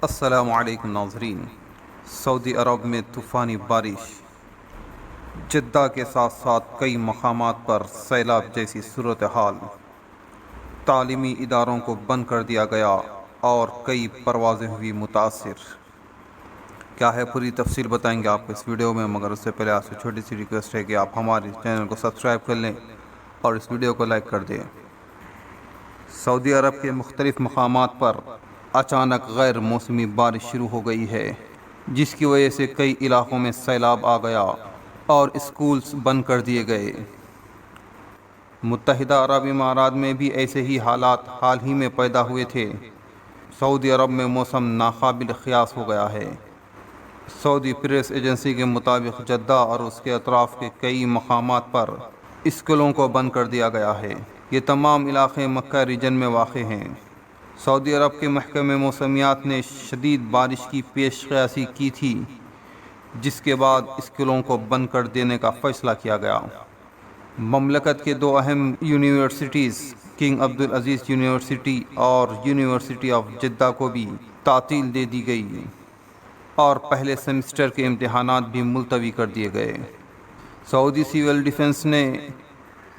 السلام علیکم ناظرین۔ سعودی عرب میں طوفانی بارش، جدہ کے ساتھ ساتھ کئی مقامات پر سیلاب جیسی صورتحال، تعلیمی اداروں کو بند کر دیا گیا اور کئی پروازیں ہوئی متاثر۔ کیا ہے پوری تفصیل بتائیں گے آپ کو اس ویڈیو میں، مگر اس سے پہلے آپ سے چھوٹی سی ریکویسٹ ہے کہ آپ ہمارے چینل کو سبسکرائب کر لیں اور اس ویڈیو کو لائک کر دیں۔ سعودی عرب کے مختلف مقامات پر اچانک غیر موسمی بارش شروع ہو گئی ہے، جس کی وجہ سے کئی علاقوں میں سیلاب آ گیا اور اسکولز بند کر دیے گئے۔ متحدہ عرب امارات میں بھی ایسے ہی حالات حال ہی میں پیدا ہوئے تھے۔ سعودی عرب میں موسم ناقابل قیاس ہو گیا ہے۔ سعودی پریس ایجنسی کے مطابق جدہ اور اس کے اطراف کے کئی مقامات پر اسکولوں کو بند کر دیا گیا ہے۔ یہ تمام علاقے مکہ ریجن میں واقع ہیں۔ سعودی عرب کے محکمہ موسمیات نے شدید بارش کی پیش قیاسی کی تھی، جس کے بعد اسکولوں کو بند کر دینے کا فیصلہ کیا گیا۔ مملکت کے دو اہم یونیورسٹیز، کنگ عبدالعزیز یونیورسٹی اور یونیورسٹی آف جدہ کو بھی تعطیل دے دی گئی اور پہلے سیمسٹر کے امتحانات بھی ملتوی کر دیے گئے۔ سعودی سول ڈیفنس نے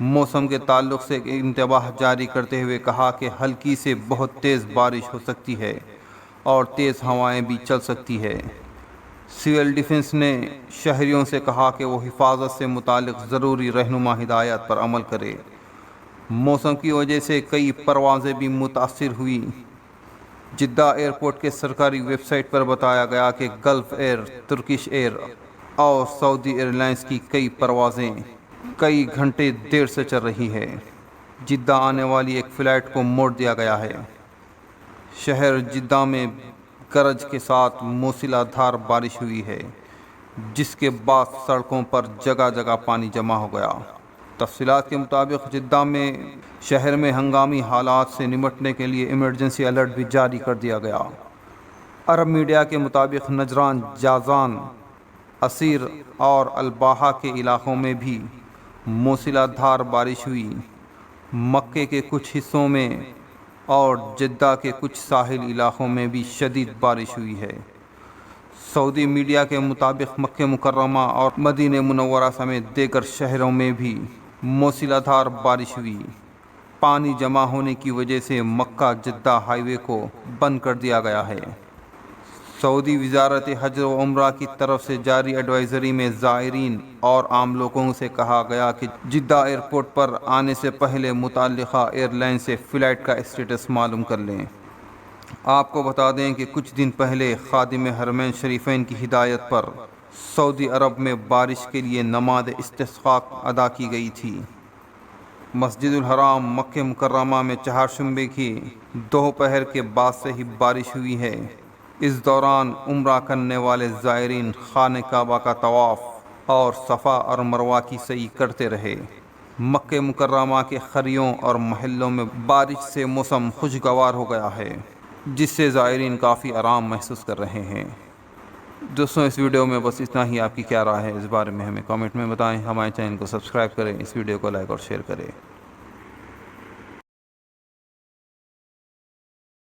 موسم کے تعلق سے ایک انتباہ جاری کرتے ہوئے کہا کہ ہلکی سے بہت تیز بارش ہو سکتی ہے اور تیز ہوائیں بھی چل سکتی ہے۔ سول ڈیفنس نے شہریوں سے کہا کہ وہ حفاظت سے متعلق ضروری رہنما ہدایات پر عمل کرے۔ موسم کی وجہ سے کئی پروازیں بھی متاثر ہوئیں۔ جدہ ایئرپورٹ کے سرکاری ویب سائٹ پر بتایا گیا کہ گلف ایئر، ترکش ایئر اور سعودی ایئر لائنز کی کئی پروازیں کئی گھنٹے دیر سے چل رہی ہے۔ جدہ آنے والی ایک فلائٹ کو موڑ دیا گیا ہے۔ شہر جدہ میں گرج کے ساتھ موسلا دھار بارش ہوئی ہے، جس کے بعد سڑکوں پر جگہ جگہ پانی جمع ہو گیا۔ تفصیلات کے مطابق جدہ میں شہر میں ہنگامی حالات سے نمٹنے کے لیے ایمرجنسی الرٹ بھی جاری کر دیا گیا۔ عرب میڈیا کے مطابق نجران، جازان، عسیر اور الباحہ کے علاقوں میں بھی موسلا دھار بارش ہوئی۔ مکے کے کچھ حصوں میں اور جدہ کے کچھ ساحل علاقوں میں بھی شدید بارش ہوئی ہے۔ سعودی میڈیا کے مطابق مکہ مکرمہ اور مدینہ منورہ سمیت دیگر شہروں میں بھی موسلا دھار بارش ہوئی۔ پانی جمع ہونے کی وجہ سے مکہ جدہ ہائی وے کو بند کر دیا گیا ہے۔ سعودی وزارت حج و عمرہ کی طرف سے جاری ایڈوائزری میں زائرین اور عام لوگوں سے کہا گیا کہ جدہ ایئرپورٹ پر آنے سے پہلے متعلقہ ایئر لائن سے فلائٹ کا اسٹیٹس معلوم کر لیں۔ آپ کو بتا دیں کہ کچھ دن پہلے خادم حرمین شریفین کی ہدایت پر سعودی عرب میں بارش کے لیے نماز استسقاء ادا کی گئی تھی۔ مسجد الحرام مکہ مکرمہ میں چہارشنبے کی دوپہر کے بعد سے ہی بارش ہوئی ہے۔ اس دوران عمرہ کرنے والے زائرین خانہ کعبہ کا طواف اور صفا اور مروہ کی سعی کرتے رہے۔ مکہ مکرمہ کے قریوں اور محلوں میں بارش سے موسم خوشگوار ہو گیا ہے، جس سے زائرین کافی آرام محسوس کر رہے ہیں۔ دوستوں، اس ویڈیو میں بس اتنا ہی۔ آپ کی کیا رائے ہے اس بارے میں ہمیں کامنٹ میں بتائیں۔ ہمارے چینل کو سبسکرائب کریں، اس ویڈیو کو لائک اور شیئر کریں۔